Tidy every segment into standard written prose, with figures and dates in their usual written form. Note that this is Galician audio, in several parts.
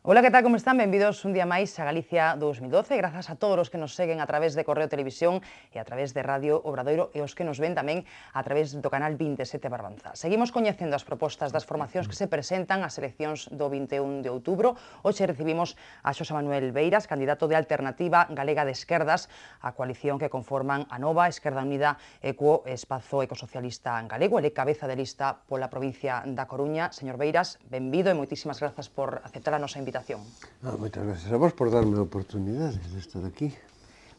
Ola, que tal, como están? Benvidos un día máis a Galicia 2012. Grazas a todos os que nos seguen a través de Correo Televisión e a través de Radio Obradoiro e os que nos ven tamén a través do canal 27 Barbanza. Seguimos coñecendo as propostas das formacións que se presentan ás eleccións do 21 de outubro. Hoxe recibimos a Xosé Manuel Beiras, candidato de Alternativa Galega de Esquerdas, a coalición que conforman a Nova, Esquerda Unida e co Espazo Ecosocialista Galego. Ele cabeza de lista pola provincia da Coruña. Señor Beiras, benvido e moitísimas grazas por aceptar a nosa invitación. Moitas gracias a vos por darme a oportunidade de estar aquí.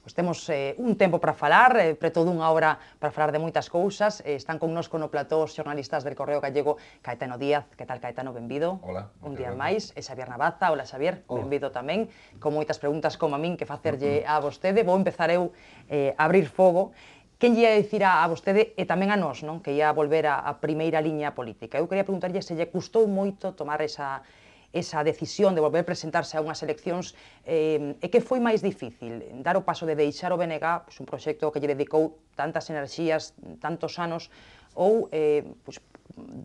Pois temos un tempo para falar, preto dunha hora para falar de moitas cousas. Están connosco no plató os xornalistas del Correo Gallego, Caetano Díaz. Que tal, Caetano? Benvido. Hola. Un día máis. E Xavier Navaza. Hola, Xavier. Benvido tamén. Con moitas preguntas como a min que facerlle a vostede. Vou empezar eu a abrir fogo. Quen lle ia dicir a vostede e tamén a nós, non? Que ia volver a primeira liña política. Eu quería preguntarlle se lle custou moito tomar esa decisión de volver a presentarse a unhas eleccións e que foi máis difícil, dar o paso de deixar o BNG, un proxecto que lle dedicou tantas enerxías, tantos anos, ou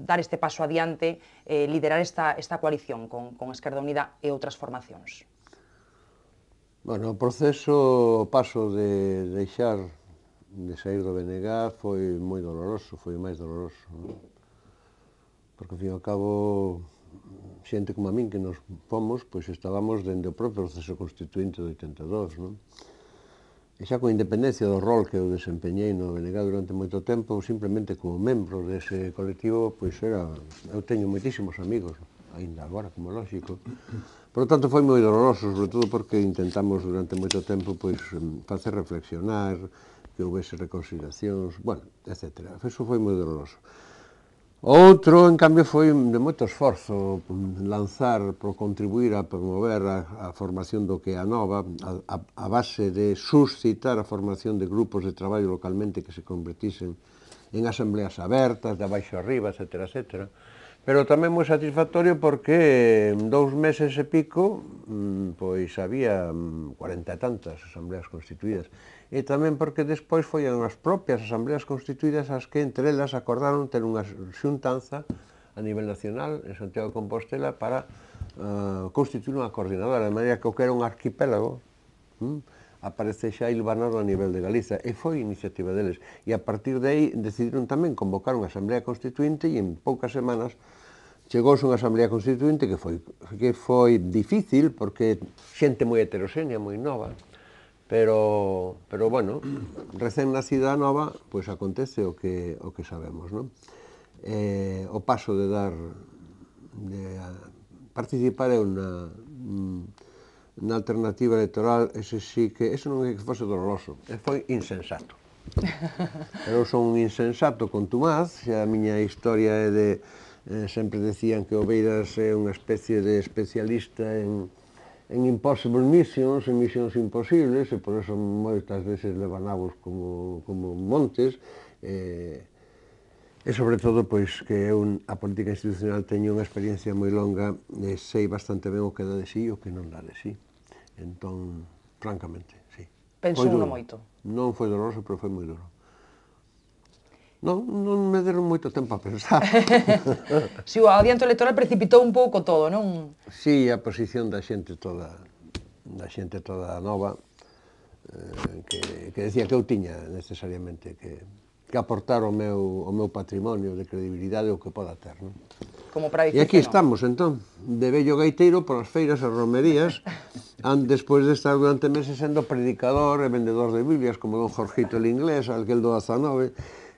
dar este paso adiante, liderar esta coalición con Esquerda Unida e outras formacións? Bueno, o proceso, o paso de deixar de sair do BNG foi moi doloroso, foi máis doloroso, non? Porque, ao fin e ao cabo, xente como a min que nos fomos, pois estábamos dende o propio proceso constituinte do 82, non? E xa con independencia do rol que eu desempeñei no BNG durante moito tempo, simplemente como membro dese colectivo, pois eu teño moitísimos amigos, aínda agora, como lógico. Por lo tanto, foi moi doloroso, sobre todo porque intentamos durante moito tempo pois facer reflexionar, que houvese reconciliacións, bueno, etc. Eso foi moi doloroso. O outro, en cambio, foi de moito esforzo lanzar, contribuir a promover a formación do que é a Nova, a base de suscitar a formación de grupos de traballo localmente que se convertisen en asambleas abertas, de abaixo arriba, etc., etc. Pero tamén moi satisfactorio porque en 2 meses e pico pois había 40 e tantas asambleas constituídas. E tamén porque despois foian as propias asambleas constituídas as que entre elas acordaron ter unha xuntanza a nivel nacional en Santiago de Compostela para constituir unha coordinadora, de maneira que o que era un arquipélago aparece xa hilvanado a nivel de Galiza, e foi iniciativa deles. E a partir de aí decidiron tamén convocar unha asamblea constituinte e en poucas semanas chegouse unha asamblea constituinte que foi difícil porque xente moi heteroxénea, moi nova, pero bueno, recén nacida a Nova, pois acontece o que sabemos, non? O paso de participar eu na alternativa electoral, ese sí que, eso non é que fose doloroso, foi insensato. Eu son un insensato contumaz, xa a miña historia é de, sempre decían que o Beiras é unha especie de especialista en impossible missions, en misións imposibles, e por eso moitas veces levanabos como montes, e sobre todo, pois, que eu a política institucional teño unha experiencia moi longa e sei bastante ben o que dá de sí e o que non dá de sí. Entón, francamente, sí. Pensou no moito? Non foi doloroso, pero foi moi duro. Non me deron moito tempo a pensar. Si, o adianto electoral precipitou un pouco todo, non? Si, a posición da xente toda nova, que decía que eu tiña necesariamente que aportar o meu patrimonio de credibilidade o que poda ter, non? Como para E dicir aquí que non. estamos, entón, de vello gaiteiro polas feiras e romerías, despois de estar durante meses sendo predicador e vendedor de Biblias, como don Jorgito el Inglés, aquel do 19,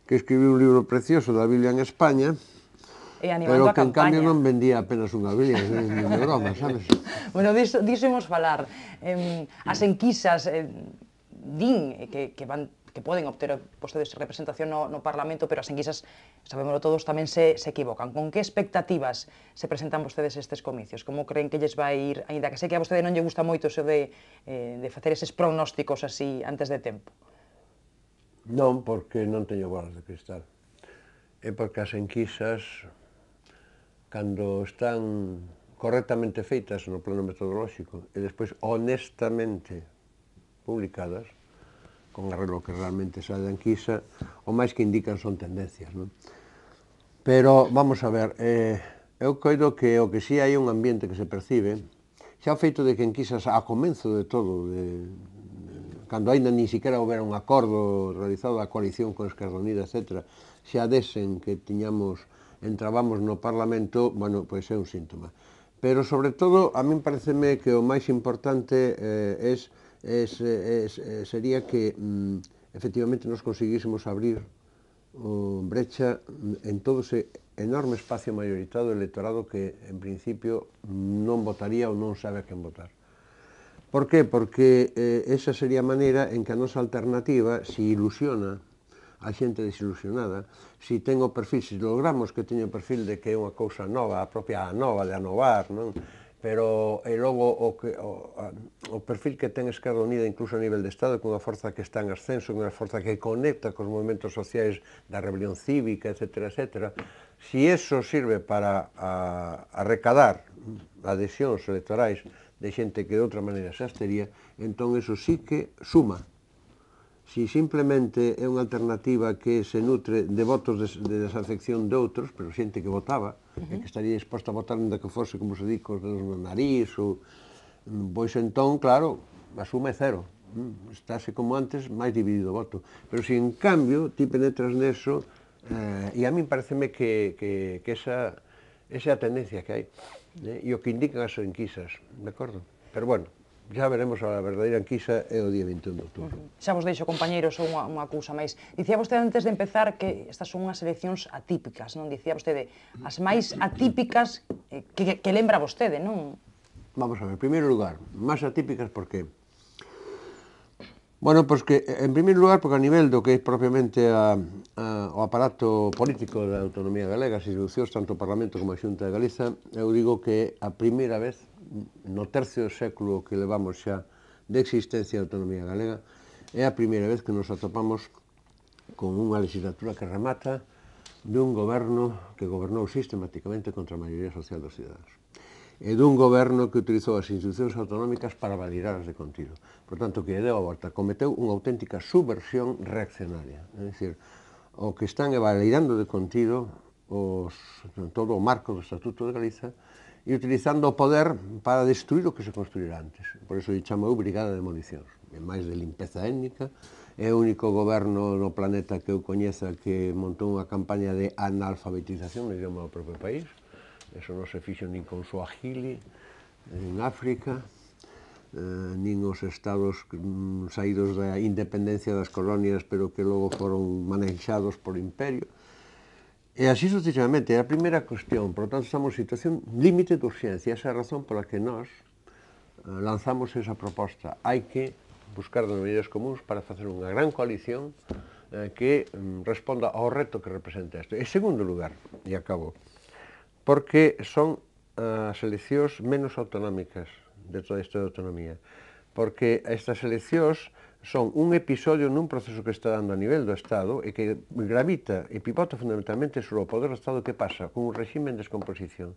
que escribiu un libro precioso da Biblia en España, pero que en cambio non vendía apenas unha Biblia, ni de broma, sabes? Bueno, diso imos falar. As enquisas din que poden obter vostedes representación no Parlamento, pero as enquisas, sabémoslo todos, tamén se equivocan. Con que expectativas se presentan vostedes estes comicios? Como creen que lles vai ir, aínda que sei que a vostede non lle gusta moito iso de facer eses pronósticos así antes de tempo? Non, porque non teño bolas de cristal. É porque as enquisas, cando están correctamente feitas no plano metodolóxico e despois honestamente publicadas, con arreglo que realmente sae da enquisa, o máis que indican son tendencias, non? Pero, vamos a ver, eu coido que o que si hai un ambiente que se percibe xa o feito de que en Quisas, a comenzo de todo, cando ainda ni siquiera houbera un acordo realizado a coalición con Esquerda Unida, etc., xa desen que entrábamos no Parlamento, bueno, pois é un síntoma. Pero, sobre todo, a min pareceme que o máis importante sería que, efectivamente, nos conseguísemos abrir brecha en todo ese enorme espacio maioritado electorado que, en principio, non votaría ou non sabe a quen votar. Por qué? Porque esa sería a maneira en que a nosa alternativa se ilusiona a xente desilusionada, se ten o perfil, se logramos que teña o perfil de que é unha cousa nova, a propia nova de anovar, non? Pero logo o perfil que ten Esquerda Unida incluso a nivel de Estado, con unha forza que está en ascenso, con unha forza que conecta cos movimentos sociais da rebelión cívica, etc., etc., se iso sirve para arrecadar adhesións electorais de xente que de outra maneira se abstería, entón iso sí que suma. Si simplemente é unha alternativa que se nutre de votos de desafección de outros, pero xente que votaba, e que estaría disposta a votar onde que fose, como se di, cos dedos no nariz, pois entón, claro, a suma é cero. Estáse como antes máis dividido o voto. Pero se en cambio ti penetras neso, e a min pareceme que esa é a tendencia que hai, e o que indican as enquisas, de acordo? Pero bueno, xa veremos a verdadeira enquisa é o día 21 de outubro. Xa vos deixo, compañeros, unha cousa máis. Dicía vostede antes de empezar que estas son unhas eleccións atípicas, non? Dicía vostede, as máis atípicas que lembra vostede, non? Vamos a ver, en primeiro lugar, máis atípicas por qué? Bueno, pois que, en primeiro lugar, porque a nivel do que é propiamente o aparato político da autonomía galega, as institucións, tanto o Parlamento como a Xunta de Galiza, eu digo que a primeira vez no tercio século que levamos xa de existencia da autonomía galega, é a primeira vez que nos atopamos con unha legislatura que remata dun goberno que gobernou sistemáticamente contra a maioría social dos cidadanos, e dun goberno que utilizou as institucións autonómicas para validar de contido. Por tanto, que deu a volta, cometeu unha auténtica subversión reaccionaria. É dicir, o que están validando de contido todo o marco do Estatuto de Galiza e utilizando o poder para destruir o que se construirá antes. Por iso lle chamo eu Brigada de Demolicións. É máis de limpeza étnica, é o único goberno no planeta que eu coñeza que montou unha campaña de analfabetización no idioma do propio país. Eso non se fixo nin con Swahili en África, nin os estados saídos da independencia das colonias, pero que logo foron manexados por imperio. E así sucesivamente, é a primeira cuestión, por lo tanto estamos en situación límite de urxencia, esa é a razón pola que nós lanzamos esa proposta. Hai que buscar denominadores comuns para facer unha gran coalición que responda ao reto que representa isto. En segundo lugar, e acabo, porque son as eleccións menos autonómicas de toda esta autonomía, porque estas eleccións son un episodio nun proceso que está dando a nivel do Estado e que gravita e pivota fundamentalmente sobre o poder do Estado que pasa con un régimen de descomposición.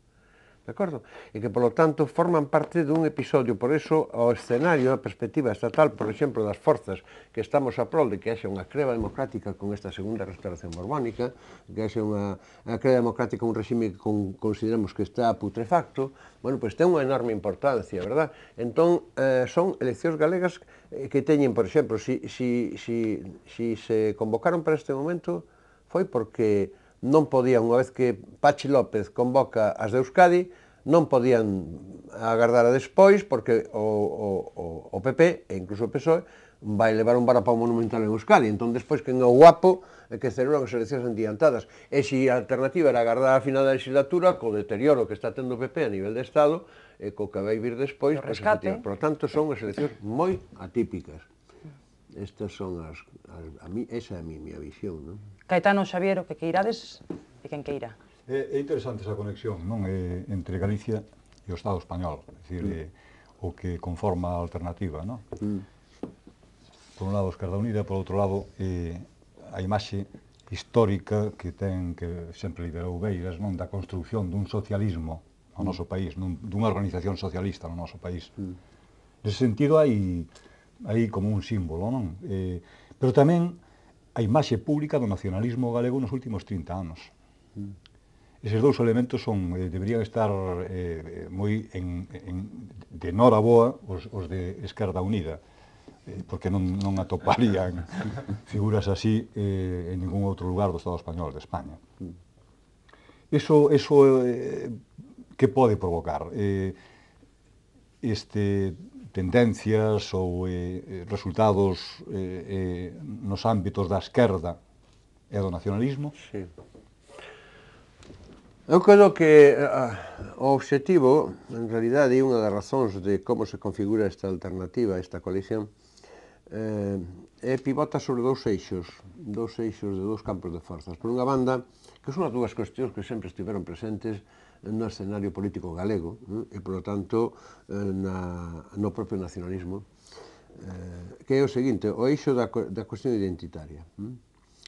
De acordo? E que, polo tanto, forman parte dun episodio. Por iso, o escenario, a perspectiva estatal, por exemplo, das forzas que estamos a prol de que haxa unha creba democrática con esta segunda restauración borbónica, que haxa unha creba democrática con un regime que consideramos que está putrefacto, bueno, pois ten unha enorme importancia, verdad? Entón, son eleccións galegas que teñen, por exemplo, si se convocaron para este momento, foi porque non podían, unha vez que Pachi López convoca as de Euskadi, non podían agardar a despois, porque o PP, e incluso o PSOE, vai levar un varapau monumental en Euskadi. Entón, despois, que é o guapo que celebran as eleccións adiantadas. E se a alternativa era agardar a final da legislatura, co deterioro que está tendo o PP a nivel de Estado, e co que vai vir despois, por lo tanto, son as eleccións moi atípicas. Estas son esa é a miña visión, non? Caetano, Xavier, o que queirades e quen queira. É interesante esa conexión, non, entre Galicia e o Estado español, é dicir, o que conforma a alternativa, non? Por un lado, Esquerda Unida, por outro lado, a imaxe histórica que sempre liderou Beiras, non, da construción dun socialismo no noso país, dunha organización socialista no noso país. Nese sentido, hai como un símbolo, non? Pero tamén a imaxe pública do nacionalismo galego nos últimos 30 anos. eses dous elementos deberían estar moi de nora boa os de Esquerda Unida, porque non atoparían figuras así en ningún outro lugar do Estado español, de España. Eso que pode provocar? Tendencias ou resultados nos ámbitos da esquerda e do nacionalismo? Sí. Eu creo que o obxectivo, en realidade, é unha das razóns de como se configura esta alternativa, esta coalición, pivota sobre dous eixos de dous campos de forzas. Por unha banda, que son as dúas cuestións que sempre estiveron presentes no escenario político galego, e, por lo tanto, no propio nacionalismo, que é o seguinte, o eixo da cuestión identitaria.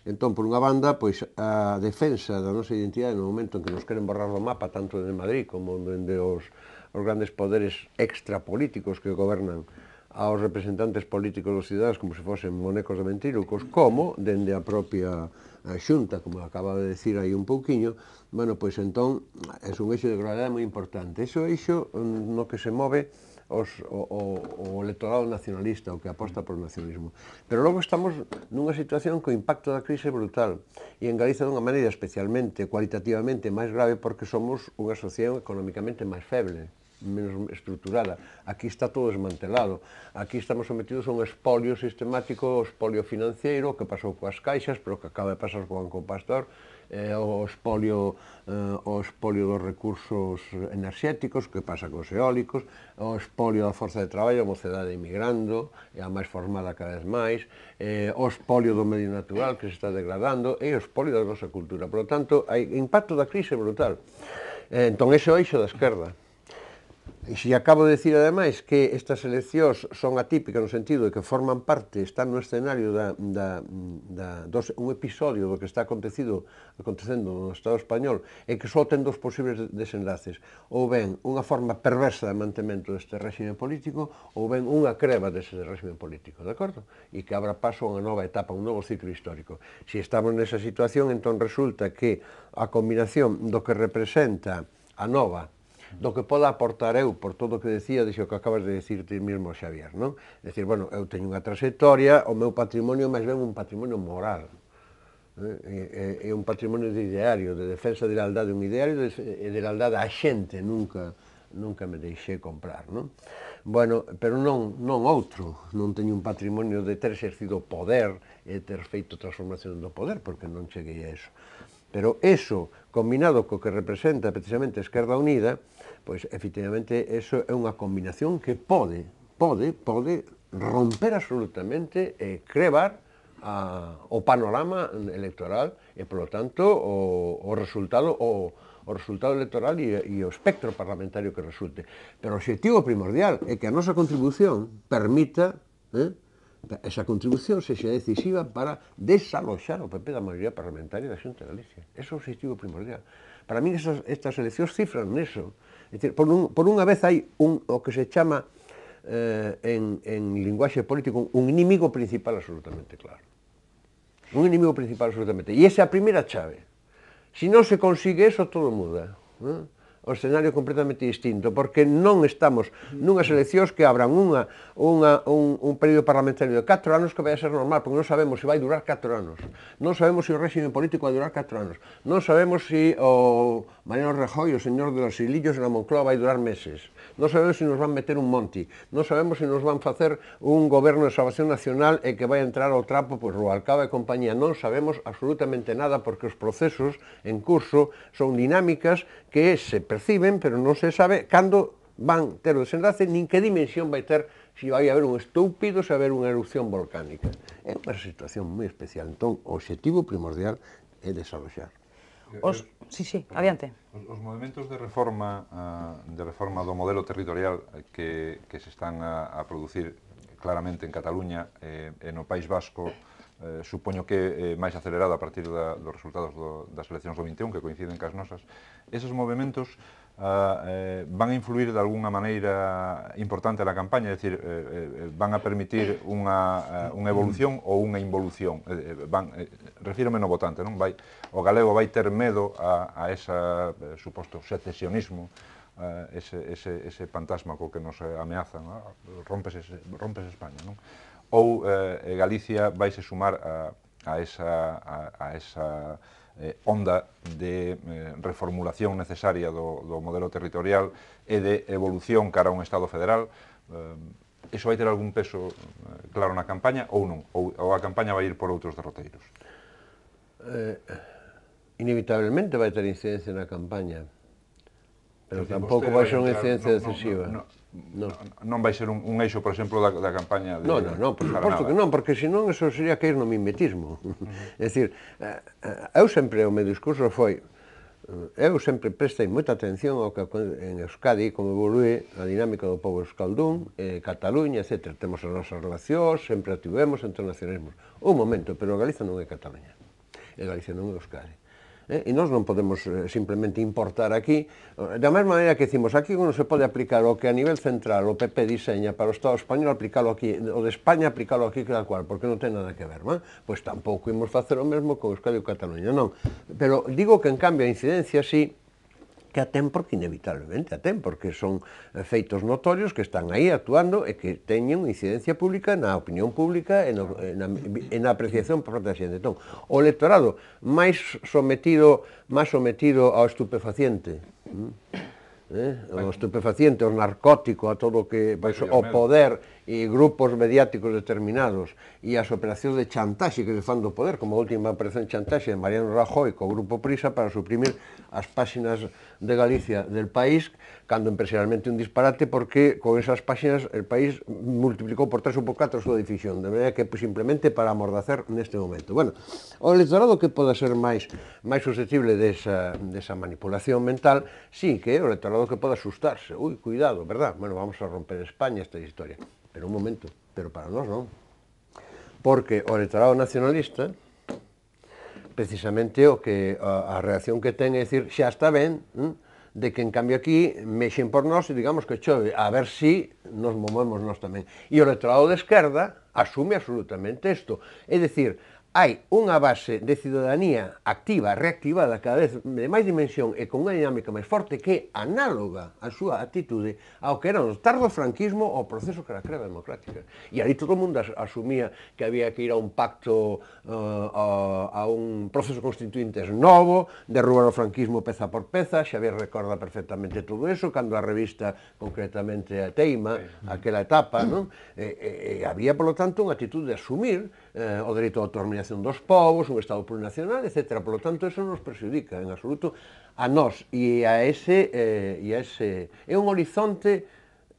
Entón, por unha banda, pois, a defensa da nosa identidade no momento en que nos queren borrar do mapa, tanto de Madrid como de os grandes poderes extrapolíticos que gobernan aos representantes políticos dos cidadãos como se fosen monecos de ventrílocos, como, dende a propia Xunta, como acaba de decir aí un pouquiño, bueno, pois entón, é un eixo de gravedade moi importante. Ese eixo no que se move o electorado nacionalista, o que aposta por nacionalismo. Pero logo estamos nunha situación co impacto da crise brutal, e en Galicia dunha maneira especialmente, cualitativamente máis grave, porque somos unha sociedade económicamente máis feble, menos estruturada. Aquí está todo desmantelado. Aquí estamos sometidos a un espolio sistemático, o espolio financiero, que pasou coas caixas, pero que acaba de pasar co Banco Pastor, o espolio dos recursos enerxéticos, que pasa cos eólicos, o espolio da forza de traballo, a mocedade emigrando, e a máis formada cada vez máis, o espolio do medio natural que se está degradando, e o espolio da nosa cultura. Por lo tanto, hai impacto da crise brutal. Entón, ese é o eixo da esquerda. E se acabo de dicir, ademais, que estas eleccións son atípicas no sentido de que forman parte, están no escenario un episodio do que está acontecendo no Estado español, e que só ten dos posibles desenlaces, ou ben unha forma perversa de mantemento deste réxime político, ou ben unha creba deste réxime político, de acordo? E que abra paso a unha nova etapa, un novo ciclo histórico. Se estamos nesa situación, entón resulta que a combinación do que representa a nova, do que poda aportar eu, por todo o que decía, dixo que acabas de decir ti mesmo, Xavier, non? É dicir, bueno, eu teño unha trayectoria, o meu patrimonio máis ben un patrimonio moral, é un patrimonio de ideario, de defensa de lealdade, un ideario de lealdade á xente, nunca me deixei comprar, non? Bueno, pero non outro, non teño un patrimonio de ter exercido poder e ter feito transformación do poder, porque non cheguei a eso. Pero eso, combinado co que representa precisamente a Esquerda Unida, pois, efectivamente, eso é unha combinación que pode romper absolutamente e crevar o panorama electoral e, polo tanto, o resultado electoral e o espectro parlamentario que resulte. Pero o obxectivo primordial é que a nosa contribución permita esa contribución sexa decisiva para desaloxar o PP da maioría parlamentaria da Xunta de Galicia. Ese é o objetivo primordial. Para mí, estas eleccións cifran neso. É dicir, por unha vez hai o que se chama en linguaxe político un inimigo principal absolutamente claro. Un inimigo principal absolutamente. E esa é a primeira chave. Se non se consigue eso, todo muda. O escenario é completamente distinto, porque non estamos nunhas eleccións que abran un período parlamentario de 4 anos que vai a ser normal, porque non sabemos se vai durar 4 anos, non sabemos se o réxime político vai durar 4 anos, non sabemos se o Mariano Rajoy, o señor de los hilillos na Moncloa vai durar meses, non sabemos se nos van meter un Monti, non sabemos se nos van facer un goberno de salvación nacional e que vai entrar ao trapo por Rubalcaba e compañía, non sabemos absolutamente nada, porque os procesos en curso son dinámicas que se perciben, pero non se sabe cando van ter o desenlace, nin que dimensión vai ter, se vai haber un estúpido, se vai haber unha erupción volcánica. É unha situación moi especial. Entón, o obxectivo primordial é desaloxar. Sí, adiante. Os movimentos de reforma do modelo territorial que se están a producir claramente en Cataluña e no País Vasco, supoño que máis acelerado a partir dos resultados das eleccións do 21, que coinciden cas nosas, esos movimentos van a influir de alguna maneira importante na campaña, é dicir, van a permitir unha evolución ou unha involución. Refírome no votante, non? O galego vai ter medo a ese suposto secesionismo, ese fantasma co que nos ameaza, rompes España, non? Ou Galicia vai se sumar a esa onda de reformulación necesaria do modelo territorial e de evolución cara a un Estado federal. Iso vai ter algún peso claro na campaña ou non? Ou a campaña vai ir por outros derroteiros? Inevitablemente vai ter incidencia na campaña, pero tampouco vai ser unha incidencia decisiva. Non vai ser un eixo, por exemplo, da campaña de... Non, por suposto que non, porque senón eso sería caer no mimetismo. É dicir, eu sempre, o meu discurso foi, eu sempre prestei moita atención ao que en Euskadi, como evolúe a dinámica do pobo euskaldún, Cataluña, etc. Temos as nosas relacións, sempre a tivemos entre nacionalismos. Un momento, pero Galicia non é Cataluña, e Galicia non é Euskadi. E nós non podemos simplemente importar aquí, da mesma maneira que decimos, aquí non se pode aplicar o que a nivel central o PP diseña para o Estado español, aplicarlo aquí, o de España aplicarlo aquí cada cual, porque non ten nada que ver, non? Pois tampouco imos facer o mesmo con Euskadi ou Cataluña, non. Pero digo que en cambio a incidencia sí, que a ten porque inevitablemente a ten, porque son feitos notorios que están aí actuando e que teñen incidencia pública na opinión pública e na apreciación por parte da xente. Entón, o electorado máis sometido ao estupefaciente, o estupefaciente, o narcótico, a todo o que o poder e grupos mediáticos determinados e as operacións de chantaxe que se fan do poder, como a última operación de chantaxe de Mariano Rajoy co Grupo Prisa para suprimir as páxinas de Galicia del País, cando empresarialmente un disparate, porque con esas páxinas el País multiplicou por 3 ou por 4 a súa difusión, de maneira que simplemente para amordacer neste momento. Bueno, o electorado que poda ser máis susceptible desa manipulación mental, sí que é o electorado que poda asustarse. Ui, cuidado, verdad? Bueno, vamos a romper España esta historia. Pero un momento, pero para nós non. Porque o electorado nacionalista, precisamente a reacción que ten é dicir, xa está ben, de que en cambio aquí mexen por nós e digamos que chove, a ver si nos movemos nós tamén. E o electorado de esquerda asume absolutamente isto. É dicir, hai unha base de cidadanía activa, reactivada, cada vez de máis dimensión e con unha dinámica máis forte que é análoga a súa actitude ao que era no tardo franquismo ao proceso que era a creba democrática. E ali todo o mundo asumía que había que ir a un pacto, a un proceso constituinte novo, derrubar o franquismo peza por peza. Xavier recorda perfectamente todo eso, cando a revista, concretamente a Teima, aquela etapa, non? Había, polo tanto, unha actitude de asumir o dereito a autodeterminación dos povos, un Estado plurinacional, etc. Por lo tanto, eso nos perxudica en absoluto a nós e a ese... É un horizonte,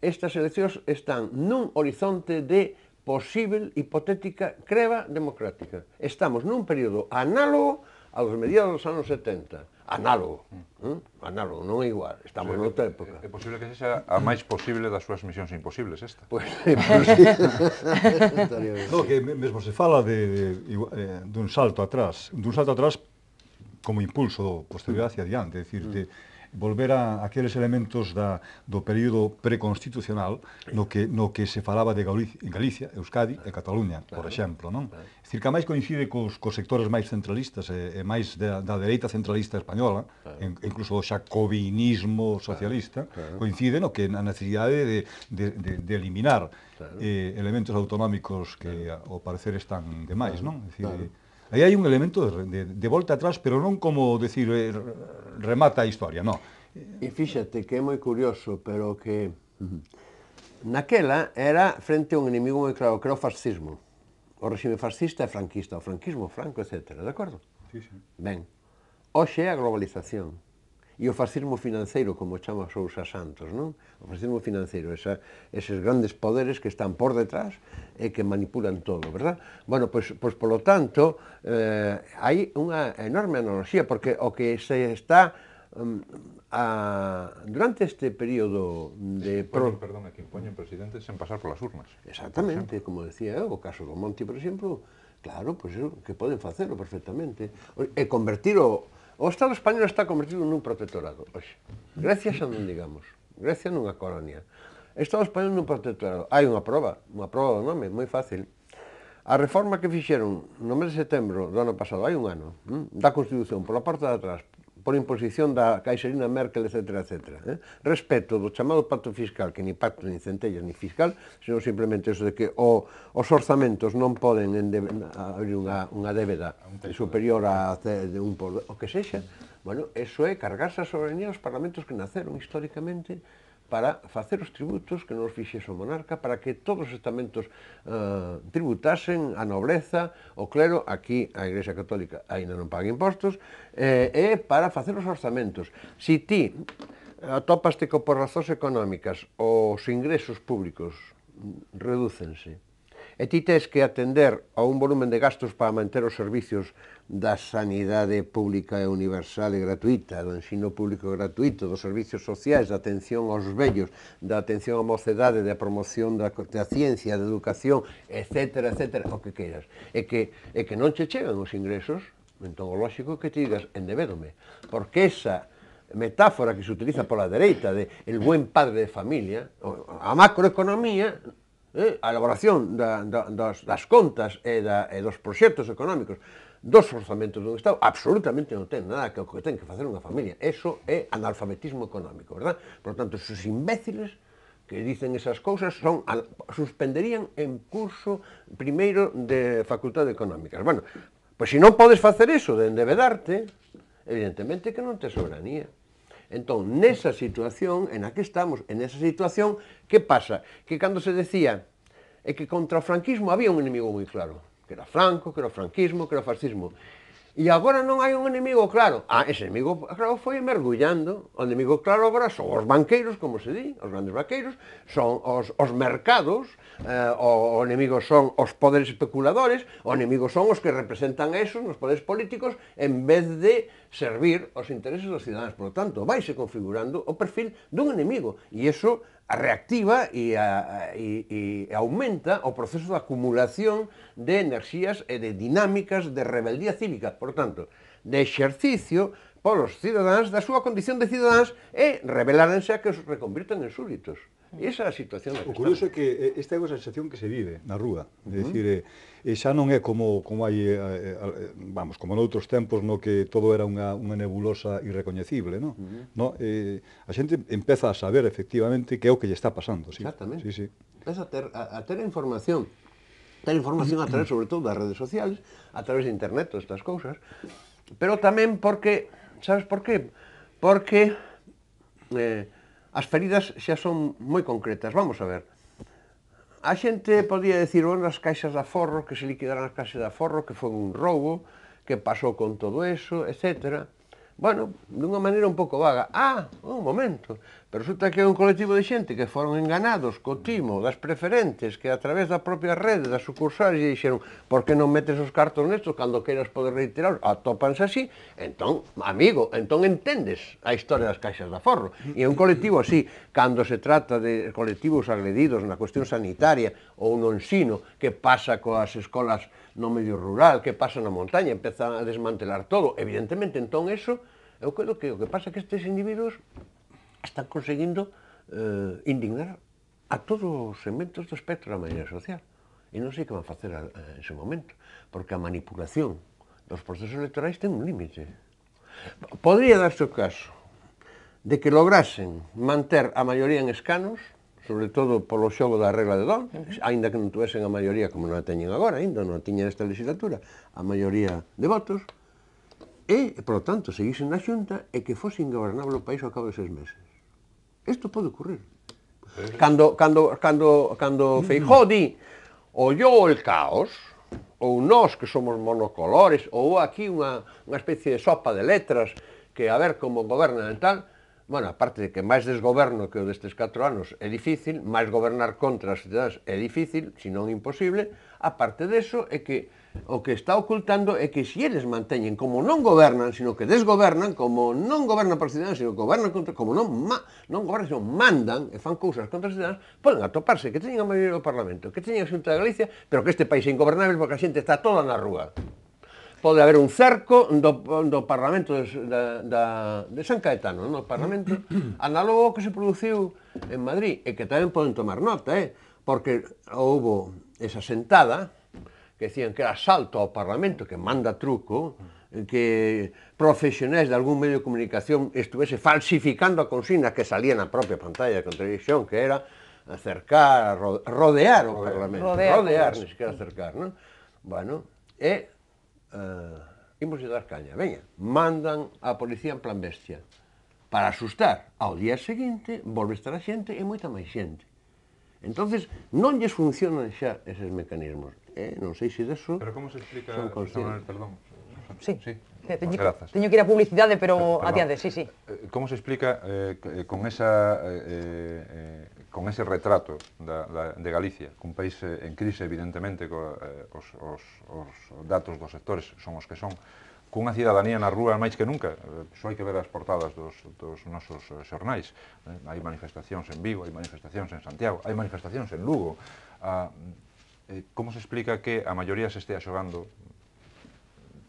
estas eleccións están nun horizonte de posible, hipotética, creba democrática. Estamos nun período análogo aos mediados dos anos 70. Análogo, non é igual, estamos noutra época. É posible que sexa a máis posible das súas misións imposibles esta. Pois é posible. No, que mesmo se fala dun salto atrás como impulso posterior hacia adiante, é dicir, de volver a aqueles elementos do período preconstitucional no que se falaba de Galicia, Euskadi e Cataluña, por exemplo, non? É dicir, que a máis coincide cos sectores máis centralistas e máis da dereita centralista española, incluso o xacobinismo socialista, coincide no que na necesidade de eliminar elementos autonómicos que ao parecer están demais, non? É dicir, aí hai un elemento de volta atrás, pero non como decir remata a historia, non. E fíxate que é moi curioso, pero que naquela era frente a un inimigo moi claro, que era o fascismo. O regime fascista e franquista, o franquismo franco, etc. De acordo? Sí, sí. Ben, hoxe é a globalización. E o fascismo financeiro, como chama Sousa Santos, non? O fascismo financeiro, eses grandes poderes que están por detrás e que manipulan todo, verdad? Bueno, pois polo tanto, hai unha enorme analogía, porque o que se está durante este período de... Perdón, que impoñen presidentes sen pasar polas urnas. Exactamente, como decía eu, o caso do Monti, por exemplo, claro, pois que poden facelo perfectamente. E convertir O Estado español está convertido nun protectorado, hoxe. Grecia xa non digamos, Grecia nunha colonia. Estado español nun protectorado. Hai unha prova do nome, moi fácil. A reforma que fixeron no mes de setembro do ano pasado, hai un ano, da Constitución, pola porta de atrás, por imposición da caixerina Merkel, etc., etc. Respecto do chamado pacto fiscal, que ni pacto, ni centellas, ni fiscal, senón simplemente eso de que os orzamentos non poden abrir unha débeda superior a un por o que sexa, bueno, eso é cargarse a soberanía dos parlamentos que naceron históricamente para facer os tributos que nos fixese o monarca, para que todos os estamentos tributasen, a nobleza, o clero, aquí a Igrexa Católica aínda non paga impostos, e para facer os orzamentos. Si ti atópaste que por razóns económicas os ingresos públicos redúcense, e ti tes que atender a un volumen de gastos para manter os servicios da sanidade pública e universal e gratuita, do ensino público e gratuito, dos servicios sociais, da atención aos vellos, da atención á mocedade, da promoción da ciencia, da educación, etc., etc., o que queiras, e que non che chegan os ingresos, entón o lógico que te digas, endevédome, porque esa metáfora que se utiliza pola dereita de el buen padre de familia, a macroeconomía, a elaboración das contas e dos proxectos económicos dos orzamentos dun Estado absolutamente non ten nada que o que ten que facer unha familia. Eso é analfabetismo económico, verdad? Por tanto, esos imbéciles que dicen esas cousas suspenderían en curso primeiro de Facultade Económicas. Bueno, pois se non podes facer eso de endevedarte, evidentemente que non tes soberanía. Entón, nesa situación, en a que estamos, en esa situación, que pasa? Que cando se decía que contra o franquismo había un enemigo moi claro, que era Franco, que era o franquismo, que era o fascismo. E agora non hai un enemigo claro. Ese enemigo claro foi mergullando. O enemigo claro agora son os banqueiros, como se di, os grandes banqueiros, son os mercados, o enemigo son os poderes especuladores, o enemigo son os que representan esos nos poderes políticos en vez de servir os intereses dos cidadáns. Por lo tanto, vaise configurando o perfil dun enemigo. E iso reactiva e aumenta o proceso de acumulación de enerxías e de dinámicas de rebeldía cívica, por tanto, de exercicio polos cidadáns da súa condición de cidadáns e rebelárense a que os reconvirten en súbditos. E esa é a situación na que estamos. O curioso é que esta é a sensación que se vive na rúa, é dicir, xa non é como hai, vamos, como noutros tempos no que todo era unha nebulosa irrecoñecible, non? A xente empeza a saber efectivamente que é o que lle está pasando. Exactamente. Empeza a ter información. Ter información a través, sobre todo, das redes sociales, a través de internet, todas estas cousas, pero tamén porque, sabes por qué? Porque as feridas xa son moi concretas. Vamos a ver. A xente podía decir, bueno, as caixas de aforro, que se liquidaran as caixas de aforro, que foi un roubo, que pasou con todo eso, etc. Bueno, dunha maneira un pouco vaga. Un momento, pero resulta que é un colectivo de xente que foron enganados co timo das preferentes, que a través da propia rede, das sucursales, e dixeron, por que non metes os cartos nestos, cando queiras poder reiteraros, atópanse así, entón, amigo, entón entendes a historia das caixas de aforro. E un colectivo así, cando se trata de colectivos agredidos na cuestión sanitaria ou no ensino, que pasa coas escolas no medio rural, que pasa na montaña, empezan a desmantelar todo, evidentemente, entón, eso, eu creo que o que pasa é que estes individuos están conseguindo indignar a todos os segmentos do espectro da maioría social. E non sei que van facer en ese momento, porque a manipulación dos procesos electorais ten un límite. Podría darse o caso de que lograsen manter a maioría en escanos, sobre todo polo xogo da regla de Don, aínda que non tuvesen a maioría, como non a teñen agora, aínda non a tiñen esta legislatura, a maioría de votos, e, por lo tanto, seguisen na Xunta e que fose ingobernable o país ao cabo de 6 meses. Isto pode ocurrir. Cando Feijóo di ollou el caos, ou nós que somos monocolores, ou aquí unha especie de sopa de letras que a ver como gobernan e tal, bueno, aparte de que máis desgoberno que o destes 4 anos é difícil, máis gobernar contra as cidades é difícil, se non imposible, aparte deso é que o que está ocultando é que se eles manteñen como non gobernan, sino que desgobernan, como non gobernan para os cidadáns, sino que gobernan contra, como non gobernan, sino mandan e fan cousas contra os cidadáns, poden atoparse que teñen a maioría do Parlamento, que teñen a Xunta de Galicia, pero que este país é ingobernable porque a xente está toda na rúa. pode haber un cerco do Parlamento de San Caetano, no Parlamento, análogo ao que se produciu en Madrid, e que tamén poden tomar nota, porque houbo esa sentada, que decían que era asalto ao Parlamento, que manda truco, que profesionais de algún medio de comunicación estuvese falsificando a consigna que salía na propia pantalla de televisión, que era acercar, rodear o Parlamento. Rodear, ni siquiera acercar, non? Bueno, imos a dar caña, veña, mandan a policía en plan bestia para asustar. Ao día seguinte volve a estar a xente e moita máis xente. Entonces non lles funcionan xa eses mecanismos. Non sei se deso... Pero como se explica, perdón? Sí. Teño que ir a publicidade, pero adiante, sí. Como se explica con ese retrato de Galicia, cun país en crise, evidentemente, os datos dos sectores son os que son, cunha cidadanía na rúa máis que nunca, só hai que ver as portadas dos nosos xornais. Hai manifestacións en Vigo, hai manifestacións en Santiago, hai manifestacións en Lugo. Como se explica que a maioría se estea xogando,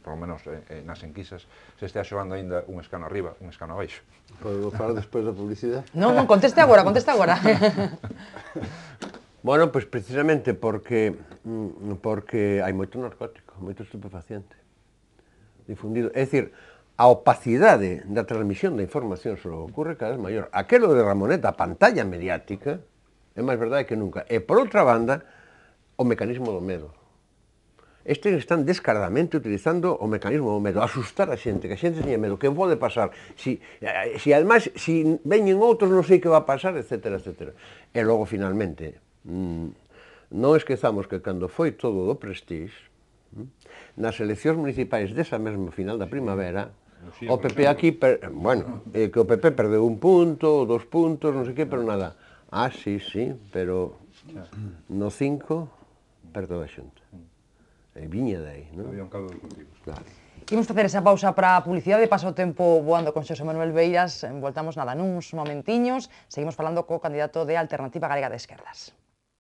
por lo menos nas enquisas, se estea xogando aínda un escano arriba, un escano abaixo? Podo falar despois da publicidade? Non, conteste agora. Bueno, pois precisamente porque hai moito narcótico, moito estupefaciente difundido. É dicir, a opacidade da transmisión da información sobre o que ocorre cada vez maior. Aquelo de Ramoneta, a pantalla mediática, é máis verdade que nunca. E, por outra banda, o mecanismo do medo. Estes están descaradamente utilizando o mecanismo do medo, asustar a xente, que a xente teña medo, que pode pasar, si ademais, si veñen outros, non sei que va a pasar, etcétera. E logo, finalmente, non esquezamos que cando foi todo do Prestige, nas eleccións municipais desa mesma final da primavera, o PP aquí, que o PP perdeu 1 punto, 2 puntos, non sei que, pero nada. Sí, pero no 5 perdeu a Xunta. E viña de aí, non? Había un caldo de cultivos. Claro. Imos facer esa pausa para a publicidade, pasa o tempo voando con Xosé Manuel Beiras, voltamos nuns momentiños, seguimos falando co candidato de Alternativa Galega de Esquerdas.